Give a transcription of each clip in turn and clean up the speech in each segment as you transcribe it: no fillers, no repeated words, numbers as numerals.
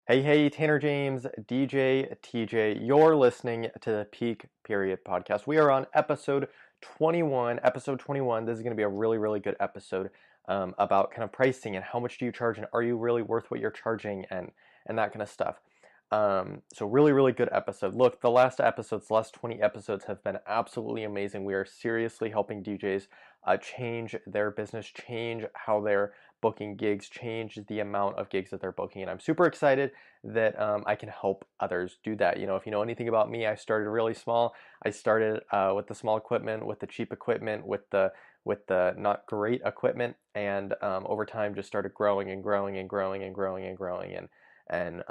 Hey, hey, Tanner James, DJ TJ. You're listening to the Peak Period podcast. We are on episode 21. Episode 21. This is going to be a really, really good episode about kind of pricing and how much do you charge and are you really worth what you're charging and that kind of stuff. So really, really good episode. Look, the last 20 episodes have been absolutely amazing. We are seriously helping DJs change their business, change how they're booking gigs, change the amount of gigs that they're booking. And I'm super excited that I can help others do that. You know, if you know anything about me, I started really small. I started with the small equipment, with the cheap equipment, with the not great equipment, and over time just started growing and growing and growing and growing and growing and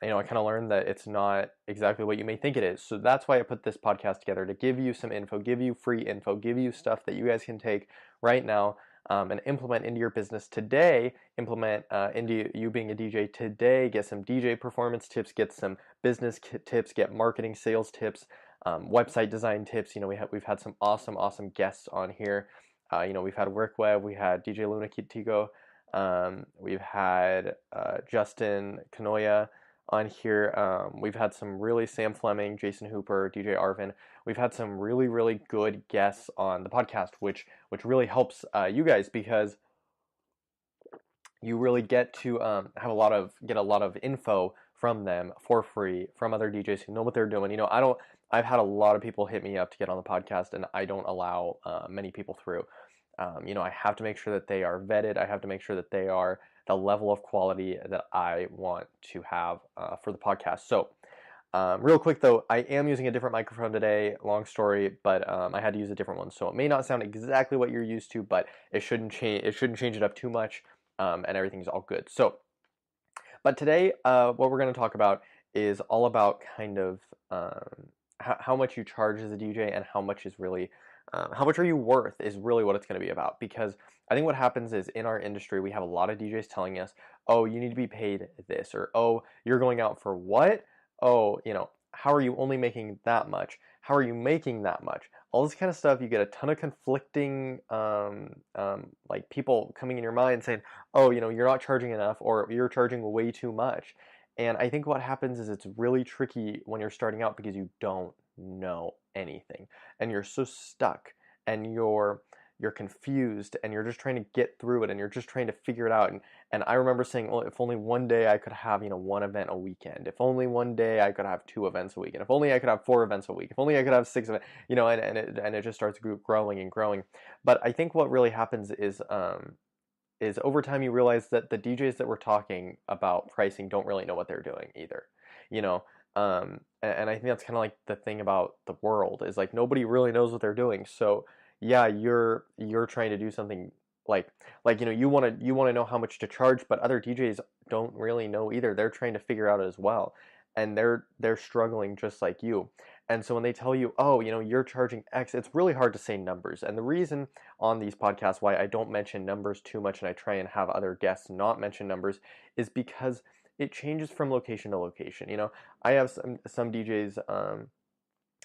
you know, I kind of learned that it's not exactly what you may think it is. So that's why I put this podcast together, to give you some info, give you free info, give you stuff that you guys can take right now and implement into your business today, implement into you being a DJ today, get some DJ performance tips, get some business tips, get marketing sales tips, website design tips. You know, we've had some awesome guests on here. You know, we've had WorkWeb, we had DJ Luna Kitigo, we've had Justin Kanoya on here. We've had some really Sam Fleming, Jason Hooper, DJ Arvin. We've had some really good guests on the podcast, which really helps you guys because you really get to get a lot of info from them for free from other DJs who know what they're doing. You know, I've had a lot of people hit me up to get on the podcast, and I don't allow many people through. You know, I have to make sure that they are vetted. I have to make sure that they are the level of quality that I want to have for the podcast. So, real quick though, I am using a different microphone today. Long story, but I had to use a different one, so it may not sound exactly what you're used to, but it shouldn't change. It shouldn't change it up too much, and everything's all good. So, but today, what we're going to talk about is all about kind of how much you charge as a DJ and how much is really how much are you worth is really what it's going to be about. Because I think what happens is in our industry we have a lot of DJs telling us, oh, you need to be paid this, or oh, you're going out for what? Oh, you know, how are you only making that much? How are you making that much? All this kind of stuff. You get a ton of conflicting like people coming in your mind saying, oh, you know, you're not charging enough or you're charging way too much. And I think what happens is it's really tricky when you're starting out because you don't know anything and you're so stuck and you're confused and you're just trying to get through it and you're just trying to figure it out. And I remember saying, well, if only one day I could have, you know, one event a weekend, if only one day I could have two events a week, and if only I could have four events a week, if only I could have six events, you know, and it just starts growing and growing. But I think what really happens is over time you realize that the DJs that we're talking about pricing don't really know what they're doing either, you know. And I think that's kind of like the thing about the world is like nobody really knows what they're doing. So yeah, you're trying to do something like you know, you want to know how much to charge, but other DJs don't really know either. They're trying to figure out as well, and they're struggling just like you. And so when they tell you, oh, you know, you're charging X, it's really hard to say numbers. And the reason on these podcasts why I don't mention numbers too much and I try and have other guests not mention numbers is because it changes from location to location. You know, I have some DJs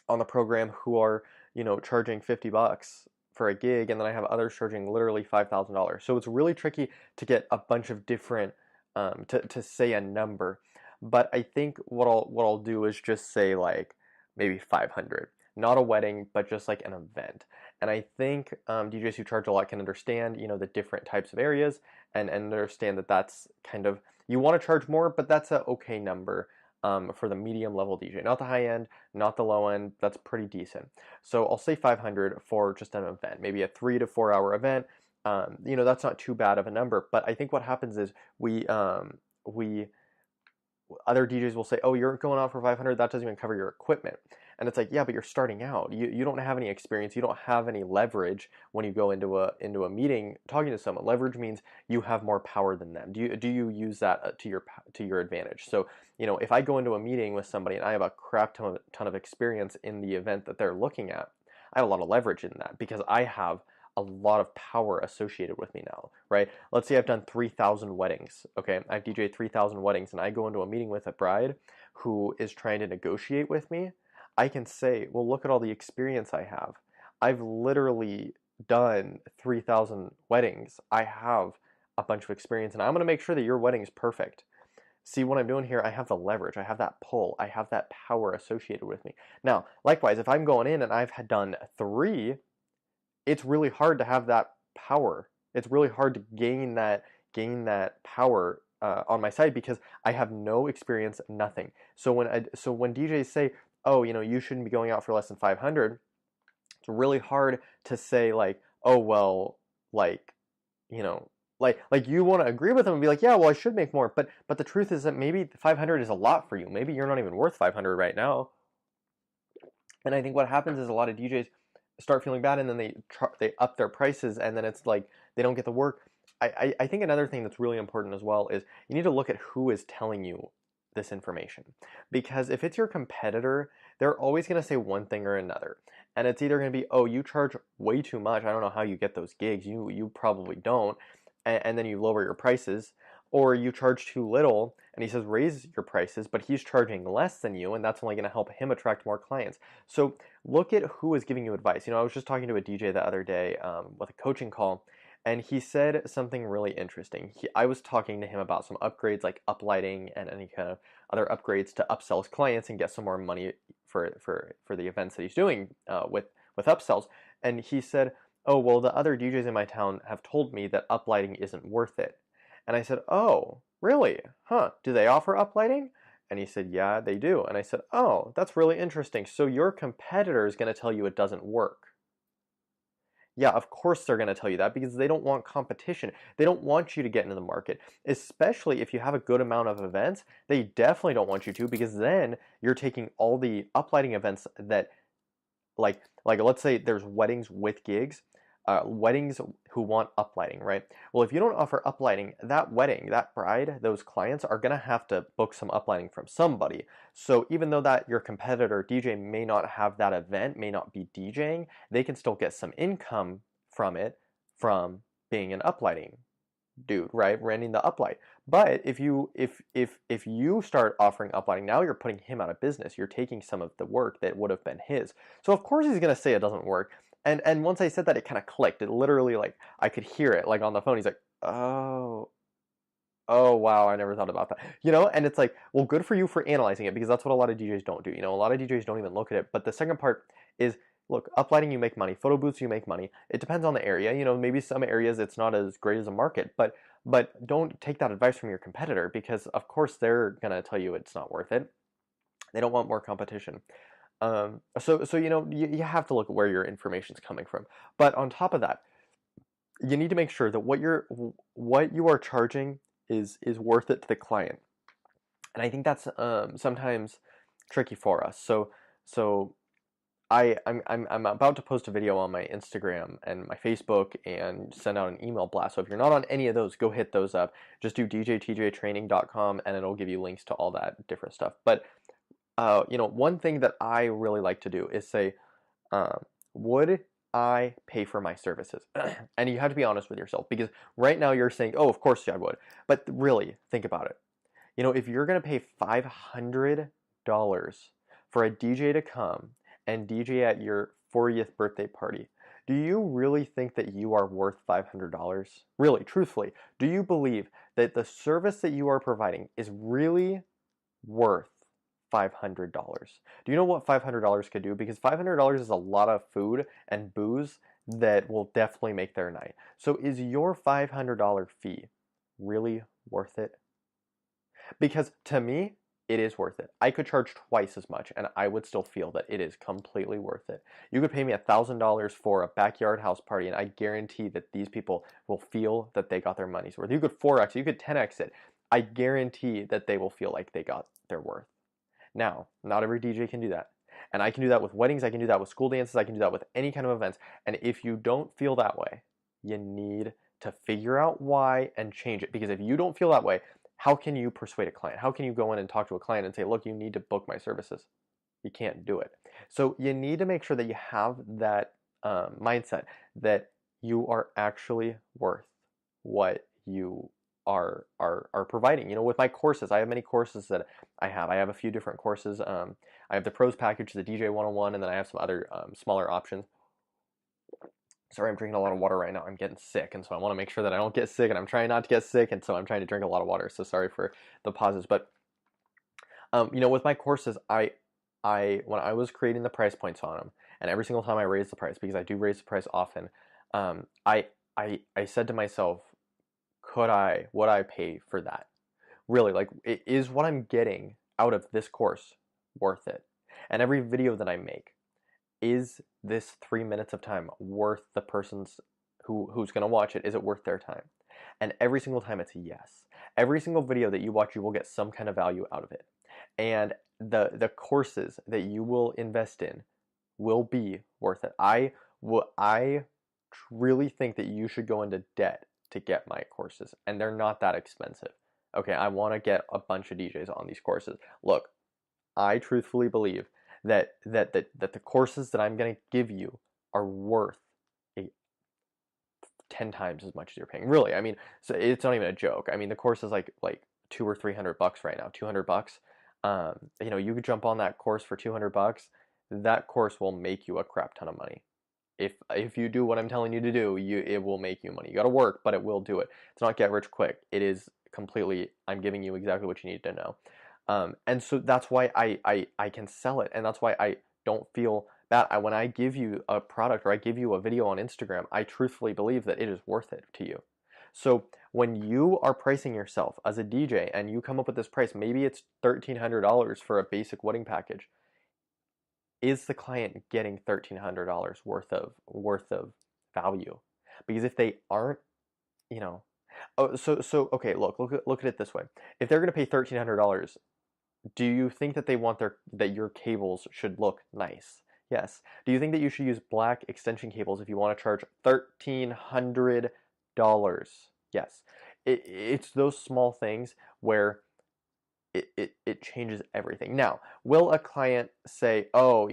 on the program who are, you know, charging $50 for a gig, and then I have others charging literally $5,000. So it's really tricky to get a bunch of different to say a number. But I think what I'll do is just say like maybe 500, not a wedding, but just like an event. And I think DJs who charge a lot can understand, you know, the different types of areas and understand that that's kind of, you want to charge more, but that's a okay number for the medium level DJ, not the high end, not the low end. That's pretty decent. So I'll say 500 for just an event, maybe a 3 to 4 hour event. You know, that's not too bad of a number. But I think what happens is we other DJs will say, "Oh, you're going out for 500. That doesn't even cover your equipment." And it's like, yeah, but you're starting out. You don't have any experience. You don't have any leverage when you go into a meeting talking to someone. Leverage means you have more power than them. Do you use that to your advantage? So, you know, if I go into a meeting with somebody and I have a crap ton of experience in the event that they're looking at, I have a lot of leverage in that because I have a lot of power associated with me now, right? Let's say I've done 3,000 weddings, okay? I've DJed 3,000 weddings and I go into a meeting with a bride who is trying to negotiate with me. I can say, well, look at all the experience I have. I've literally done 3,000 weddings. I have a bunch of experience and I'm going to make sure that your wedding is perfect. See what I'm doing here? I have the leverage. I have that pull. I have that power associated with me. Now, likewise, if I'm going in and I've done 3, it's really hard to have that power. It's really hard to gain that power on my side because I have no experience, nothing. So when DJs say, "Oh, you shouldn't be going out for less than 500," it's really hard to say like, "Oh, well, like, you know, like you want to agree with them and be like, yeah, well, I should make more." But the truth is that maybe 500 is a lot for you. Maybe you're not even worth 500 right now. And I think what happens is a lot of DJs start feeling bad, and then they up their prices, and then it's like they don't get the work. I think another thing that's really important as well is you need to look at who is telling you this information. Because if it's your competitor, they're always going to say one thing or another. And it's either going to be, "Oh, you charge way too much. I don't know how you get those gigs. You probably don't." And then you lower your prices. Or you charge too little, and he says raise your prices, but he's charging less than you, and that's only going to help him attract more clients. So look at who is giving you advice. I was just talking to a DJ the other day with a coaching call, and he said something really interesting. I was talking to him about some upgrades like uplighting and any kind of other upgrades to upsell his clients and get some more money for the events that he's doing with upsells. And he said, "Oh, well, the other DJs in my town have told me that uplighting isn't worth it." And I said, "Oh, really? Huh? Do they offer uplighting?" And he said, "Yeah, they do." And I said, "Oh, that's really interesting. So your competitor is going to tell you it doesn't work." Yeah, of course they're going to tell you that because they don't want competition. They don't want you to get into the market, especially if you have a good amount of events. They definitely don't want you to, because then you're taking all the uplighting events that, like let's say there's weddings with gigs, weddings who want uplighting, right? Well, if you don't offer uplighting, that wedding, that bride, those clients are gonna have to book some uplighting from somebody. So even though that your competitor DJ may not have that event, may not be DJing, they can still get some income from it, from being an uplighting dude, right? Renting the uplight. But if you start offering uplighting, now you're putting him out of business. You're taking some of the work that would have been his. So of course he's gonna say it doesn't work. And once I said that, it kind of clicked. It literally, like, I could hear it like on the phone. He's like, "Oh, oh wow, I never thought about that." And it's like, well, good for you for analyzing it, because that's what a lot of DJs don't do. A lot of DJs don't even look at it. But the second part is, look, uplighting, you make money. Photo booths, you make money. It depends on the area. Maybe some areas it's not as great as a market, but don't take that advice from your competitor, because of course they're gonna tell you it's not worth it. They don't want more competition. So you have to look at where your information is coming from. But on top of that, you need to make sure that what you are charging is worth it to the client. And I think that's sometimes tricky for us. So I'm about to post a video on my Instagram and my Facebook and send out an email blast. So if you're not on any of those, go hit those up. Just do djtjtraining.com and it'll give you links to all that different stuff. But one thing that I really like to do is say, would I pay for my services? And you have to be honest with yourself, because right now you're saying, "Oh, of course I would." But really, think about it. If you're going to pay $500 for a DJ to come and DJ at your 40th birthday party, do you really think that you are worth $500? Really, truthfully, do you believe that the service that you are providing is really worth $500? Do you know what $500 could do? Because $500 is a lot of food and booze that will definitely make their night. So is your $500 fee really worth it? Because to me, it is worth it. I could charge twice as much and I would still feel that it is completely worth it. You could pay me $1,000 for a backyard house party, and I guarantee that these people will feel that they got their money's worth. You could 4x, you could 10x it. I guarantee that they will feel like they got their worth. Now, not every DJ can do that. And I can do that with weddings, I can do that with school dances, I can do that with any kind of events. And if you don't feel that way, you need to figure out why and change it. Because if you don't feel that way, how can you persuade a client? How can you go in and talk to a client and say, "Look, you need to book my services"? You can't do it. So you need to make sure that you have that mindset that you are actually worth what you are providing. With my courses, I have many courses that I have. I have a few different courses. I have the pros package, the DJ 101, and then I have some other smaller options. Sorry, I'm drinking a lot of water right now. I'm getting sick, and so I want to make sure that I don't get sick, and I'm trying not to get sick, and so I'm trying to drink a lot of water. So sorry for the pauses, but with my courses, when I was creating the price points on them, and every single time I raise the price, because I do raise the price often, um, I I said to myself, would I pay for that? Really, like, is what I'm getting out of this course worth it? And every video that I make, is this 3 minutes of time worth the person's who's going to watch it? Is it worth their time? And every single time it's yes. Every single video that you watch, you will get some kind of value out of it. And the courses that you will invest in will be worth it. I really think that you should go into debt to get my courses, and they're not that expensive. Okay, I want to get a bunch of DJs on these courses. Look, I truthfully believe that the courses that I'm going to give you are worth 10 times as much as you're paying. Really, I mean, so it's not even a joke. I mean, the course is like $200 or $300 right now. $200. You could jump on that course for $200. That course will make you a crap ton of money. If you do what I'm telling you to do, it will make you money. You got to work, but it will do it. It's not get rich quick. It is completely. I'm giving you exactly what you need to know. And so that's why I can sell it, and that's why I don't feel bad. When I give you a product or I give you a video on Instagram, I truthfully believe that it is worth it to you. So when you are pricing yourself as a DJ and you come up with this price, maybe it's $1,300 for a basic wedding package. Is the client getting $1,300 worth of value? Because if they aren't, okay, look at it this way. If they're going to pay $1,300, do you think that they want that your cables should look nice? Yes. Do you think that you should use black extension cables if you want to charge $1,300? Yes. It's those small things where it changes everything. Now, will a client say, "Oh,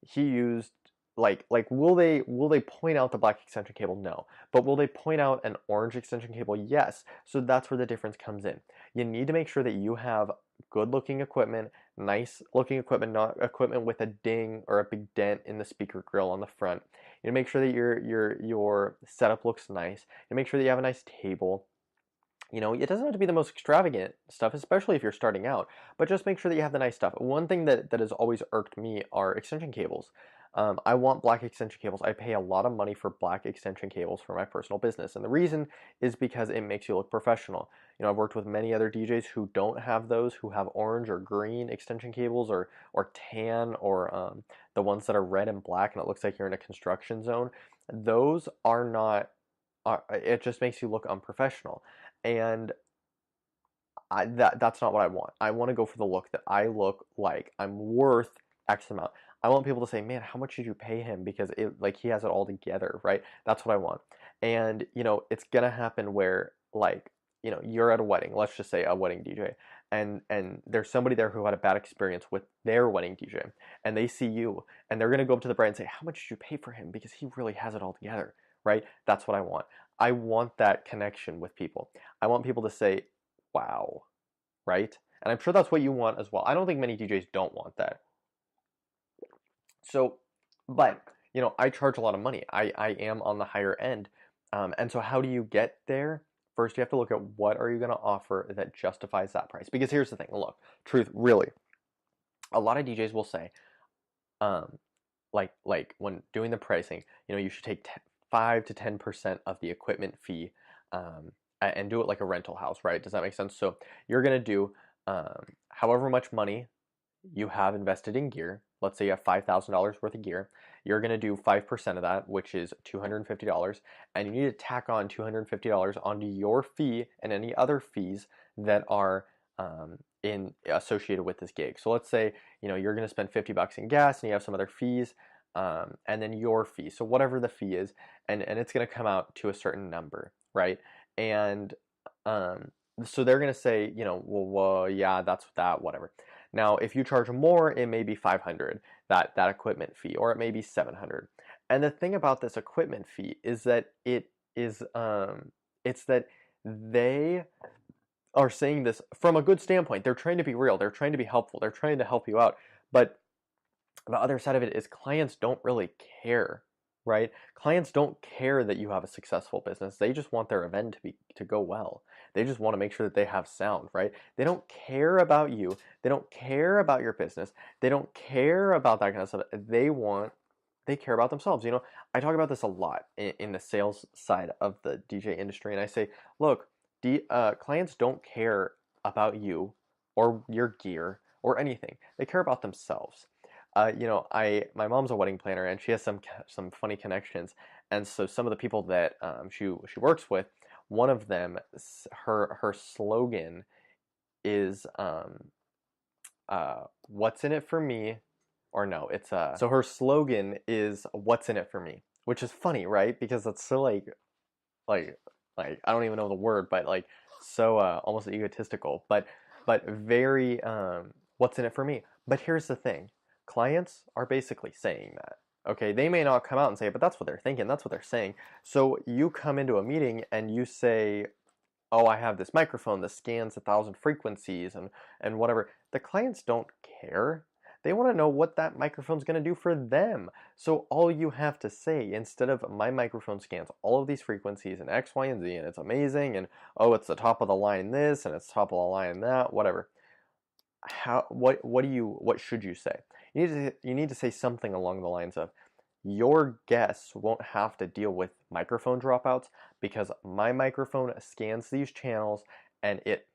he used will they point out the black extension cable?" No. But will they point out an orange extension cable? Yes. So that's where the difference comes in. You need to make sure that you have good looking equipment, nice looking equipment, not equipment with a ding or a big dent in the speaker grill on the front. You make sure that your setup looks nice. You make sure that you have a nice table. It doesn't have to be the most extravagant stuff, especially if you're starting out, but just make sure that you have the nice stuff. One thing that has always irked me are extension cables. I want black extension cables. I pay a lot of money for black extension cables for my personal business. And the reason is because it makes you look professional. I've worked with many other DJs who don't have those, who have orange or green extension cables or tan or the ones that are red and black and it looks like you're in a construction zone. Those are not, it just makes you look unprofessional. And that's not what I want. I want to go for the look that I look like I'm worth X amount. I want people to say, "Man, how much did you pay him?" Because he has it all together, right? That's what I want. And it's gonna happen where you're at a wedding. Let's just say a wedding DJ, and there's somebody there who had a bad experience with their wedding DJ, and they see you, and they're gonna go up to the bride and say, "How much did you pay for him? Because he really has it all together." Right? That's what I want. I want that connection with people. I want people to say, "Wow," right? And I'm sure that's what you want as well. I don't think many DJs don't want that. So, but I charge a lot of money. I am on the higher end. And so how do you get there? First, you have to look at what are you going to offer that justifies that price. Because here's the thing. Look, truth, really, a lot of DJs will say, like when doing the pricing, you should take 5 to 10% of the equipment fee and do it like a rental house, right? Does that make sense? So you're going to do however much money you have invested in gear. Let's say you have $5,000 worth of gear. You're going to do 5% of that, which is $250, and you need to tack on $250 onto your fee and any other fees that are associated with this gig. So let's say you're going to spend $50 in gas, and you have some other fees, and then your fee. So whatever the fee is, and it's going to come out to a certain number, right? And so they're going to say, well, yeah, that's that, whatever. Now, if you charge more, it may be $500, that equipment fee, or it may be $700. And the thing about this equipment fee is that it's that they are saying this from a good standpoint. They're trying to be real. They're trying to be helpful. They're trying to help you out. But the other side of it is clients don't really care right? Clients don't care that you have a successful business. They just want their event to go well. They just want to make sure that they have sound, right? They don't care about you. They don't care about your business. They don't care about that kind of stuff. They care about themselves. I talk about this a lot in the sales side of the DJ industry, and I say, look, clients don't care about you or your gear or anything. They care about themselves. My mom's a wedding planner, and she has some funny connections. And so some of the people that she works with, one of them, her slogan is "What's in it for me?" Or no, it's so her slogan is "What's in it for me," which is funny, right? Because it's so like I don't even know the word, but like so almost egotistical, but very what's in it for me. But here's the thing. Clients are basically saying that. Okay, they may not come out and say it, but that's what they're thinking. That's what they're saying. So you come into a meeting and you say, "Oh, I have this microphone that scans 1,000 frequencies and whatever." The clients don't care. They want to know what that microphone's going to do for them. So all you have to say, instead of "my microphone scans all of these frequencies and X, Y, and Z, and it's amazing," and "oh, it's the top of the line this and it's top of the line that," whatever. What should you say? You need to say something along the lines of, "Your guests won't have to deal with microphone dropouts because my microphone scans these channels and it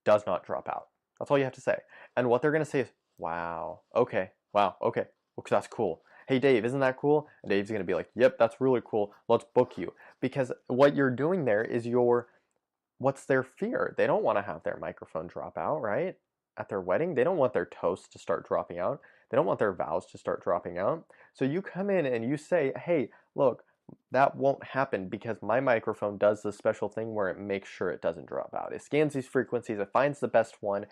does not drop out." That's all you have to say. And what they're going to say is, "Wow, okay, well, that's cool. Hey, Dave, isn't that cool?" And Dave's going to be like, "Yep, that's really cool. Let's book you." Because what you're doing there is what's their fear? They don't want to have their microphone drop out, right? At their wedding, they don't want their toast to start dropping out. They don't want their vows to start dropping out. So you come in and you say, "Hey, look, that won't happen because my microphone does this special thing where it makes sure it doesn't drop out. It scans these frequencies, it finds the best one,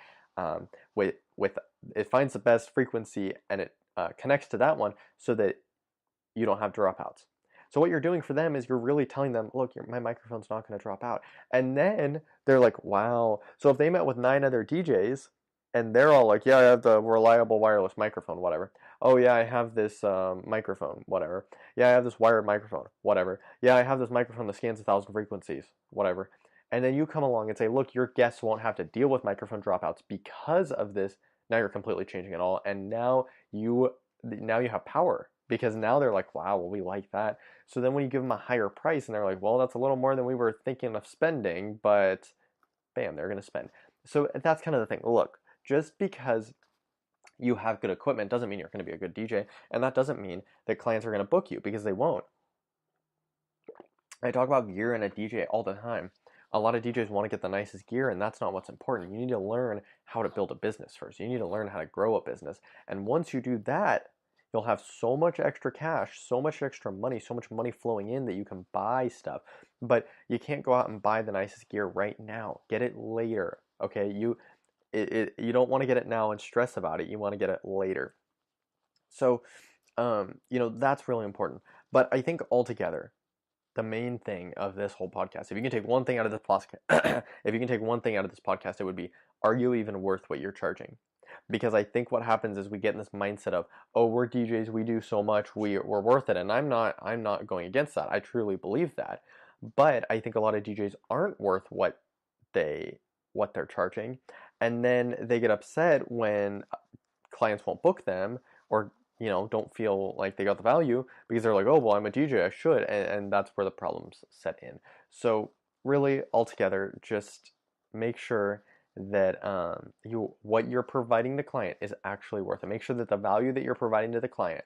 with it finds the best frequency and it connects to that one so that you don't have dropouts." So what you're doing for them is you're really telling them, "Look, my microphone's not going to drop out." And then they're like, "Wow." So if they met with 9 other DJs and they're all like, "Yeah, I have the reliable wireless microphone, whatever. Oh yeah, I have this microphone, whatever. Yeah, I have this wired microphone, whatever. Yeah, I have this microphone that scans 1,000 frequencies, whatever." And then you come along and say, "Look, your guests won't have to deal with microphone dropouts because of this." Now you're completely changing it all, and now you have power because now they're like, "Wow, well, we like that." So then when you give them a higher price and they're like, "Well, that's a little more than we were thinking of spending," but bam, they're going to spend. So that's kind of the thing. Look, just because you have good equipment doesn't mean you're going to be a good DJ, and that doesn't mean that clients are going to book you because they won't. I talk about gear and a DJ all the time. A lot of DJs want to get the nicest gear, and that's not what's important. You need to learn how to build a business first. You need to learn how to grow a business. And once you do that, you'll have so much extra cash, so much extra money, so much money flowing in that you can buy stuff. But you can't go out and buy the nicest gear right now. Get it later, okay? You don't want to get it now and stress about it. You want to get it later. So, that's really important. But I think altogether, the main thing of this whole podcast, if you can take one thing out of this podcast, it would be, are you even worth what you're charging? Because I think what happens is we get in this mindset of, "Oh, we're DJs, we do so much, we're worth it." And I'm not going against that. I truly believe that. But I think a lot of DJs aren't worth what they're charging. And then they get upset when clients won't book them, or don't feel like they got the value because they're like, "Oh, well, I'm a DJ, I should," and that's where the problems set in. So really, altogether, just make sure that what you're providing the client is actually worth it. Make sure that the value that you're providing to the client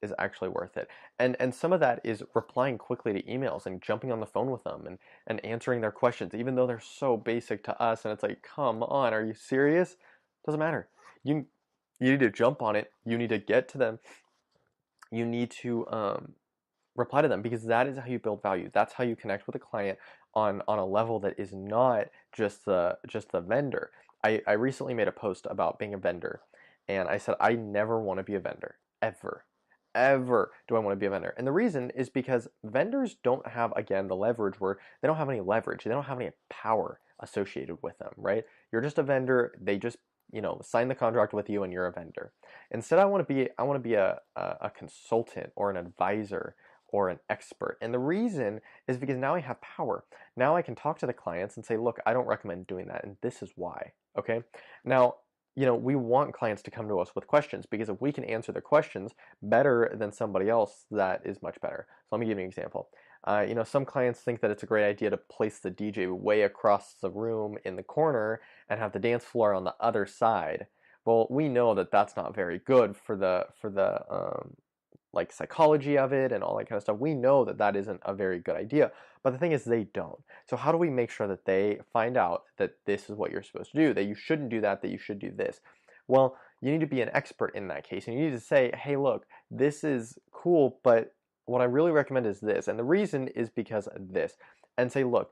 is actually worth it. And some of that is replying quickly to emails and jumping on the phone with them and answering their questions, even though they're so basic to us. And it's like, come on, are you serious? Doesn't matter. You need to jump on it. You need to get to them. You need to reply to them, because that is how you build value. That's how you connect with a client on a level that is not just the vendor. I recently made a post about being a vendor, and I said I never want to be a vendor, ever do I want to be a vendor. And the reason is because vendors don't have, again, the leverage word. They don't have any leverage. They don't have any power associated with them, right? You're just a vendor. They just sign the contract with you and you're a vendor. Instead, I want to be a consultant or an advisor or an expert. And the reason is because now I have power. Now I can talk to the clients and say, look, I don't recommend doing that, and this is why. Okay? Now, we want clients to come to us with questions, because if we can answer their questions better than somebody else, that is much better. So let me give you an example. Some clients think that it's a great idea to place the DJ way across the room in the corner and have the dance floor on the other side. Well, we know that that's not very good for the like psychology of it and all that kind of stuff. We know that that isn't a very good idea, but the thing is they don't. So how do we make sure that they find out that this is what you're supposed to do, that you shouldn't do that you should do this? Well, you need to be an expert in that case, and you need to say, hey, look, this is cool, but what I really recommend is this, and the reason is because of this. And say, look,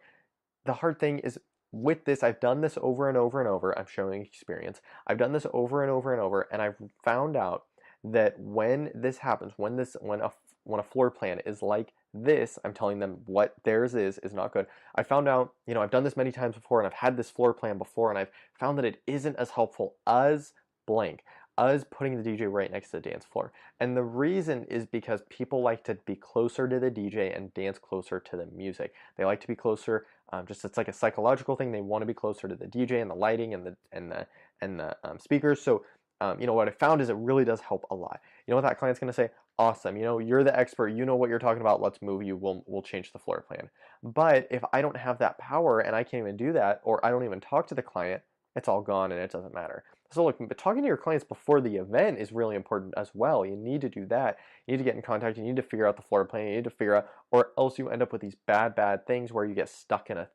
the hard thing is with this, I've done this over and over and over. I'm showing experience. I've done this over and over and over, and I've found out that when this happens, when a floor plan is like this, I'm telling them what theirs is not good. I found out, I've done this many times before, and I've had this floor plan before, and I've found that it isn't as helpful as blank, as putting the DJ right next to the dance floor. And the reason is because people like to be closer to the DJ and dance closer to the music. They like to be closer. It's like a psychological thing. They want to be closer to the DJ and the lighting and the speakers. So what I found is it really does help a lot. You know what that client's going to say? Awesome. You're the expert. You know what you're talking about. Let's move you. We'll change the floor plan. But if I don't have that power and I can't even do that, or I don't even talk to the client, it's all gone and it doesn't matter. So look, but talking to your clients before the event is really important as well. You need to do that. You need to get in contact. You need to figure out the floor plan. You need to figure out, or else you end up with these bad things where you get stuck in a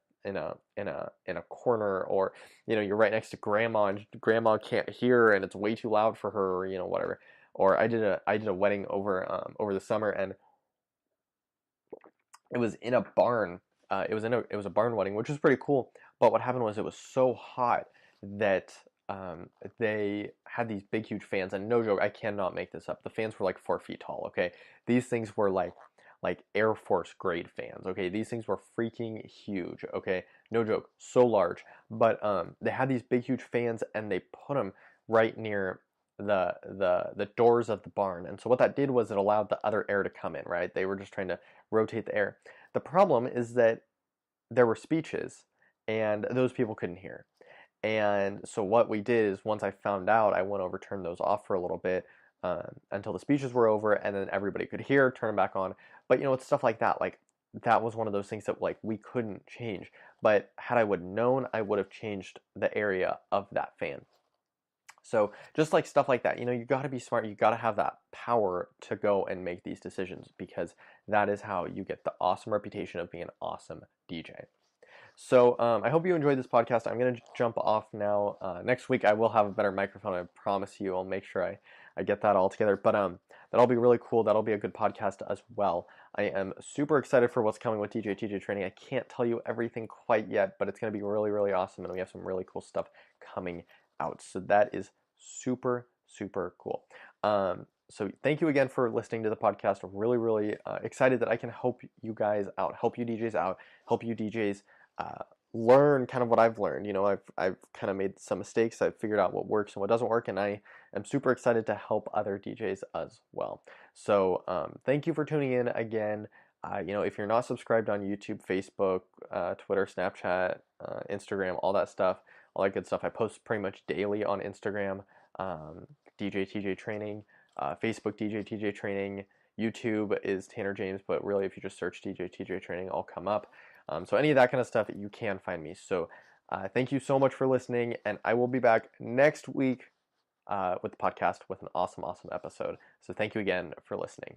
corner, or you're right next to grandma and grandma can't hear and it's way too loud for her, or whatever. Or I did a wedding over the summer, and it was in a barn. It was a barn wedding, which was pretty cool. But what happened was it was so hot that they had these big huge fans, and no joke, I cannot make this up. The fans were like 4 feet tall. Okay, these things were like Air Force grade fans. Okay, these things were freaking huge. Okay, no joke, so large. But they had these big huge fans, and they put them right near the doors of the barn. And so what that did was it allowed the other air to come in. Right, they were just trying to rotate the air. The problem is that there were speeches, and those people couldn't hear. And so what we did is, once I found out, I went over, turned those off for a little bit until the speeches were over, and then everybody could hear, turn them back on. But it's stuff like that. Like, that was one of those things that we couldn't change. But had I would known, I would have changed the area of that fan. So just like stuff like that, you got to be smart. You got to have that power to go and make these decisions, because that is how you get the awesome reputation of being an awesome DJ. So I hope you enjoyed this podcast. I'm going to jump off now. Next week I will have a better microphone. I promise you. I'll make sure I get that all together. But that'll be really cool. That'll be a good podcast as well. I am super excited for what's coming with DJ TJ Training. I can't tell you everything quite yet, but it's going to be really, really awesome. And we have some really cool stuff coming out. So that is super, super cool. So thank you again for listening to the podcast. I'm really, really excited that I can help you guys out, help you DJs out, help you DJs learn kind of what I've learned. I've kind of made some mistakes. I've figured out what works and what doesn't work, and I am super excited to help other DJs as well. So thank you for tuning in again. If you're not subscribed on YouTube, Facebook, Twitter, Snapchat, Instagram, all that stuff, all that good stuff, I post pretty much daily on Instagram, DJ TJ Training, Facebook DJ TJ Training, YouTube is Tanner James, but really if you just search DJ TJ Training, I'll come up. So any of that kind of stuff, you can find me. So thank you so much for listening, and I will be back next week with the podcast with an awesome, awesome episode. So thank you again for listening.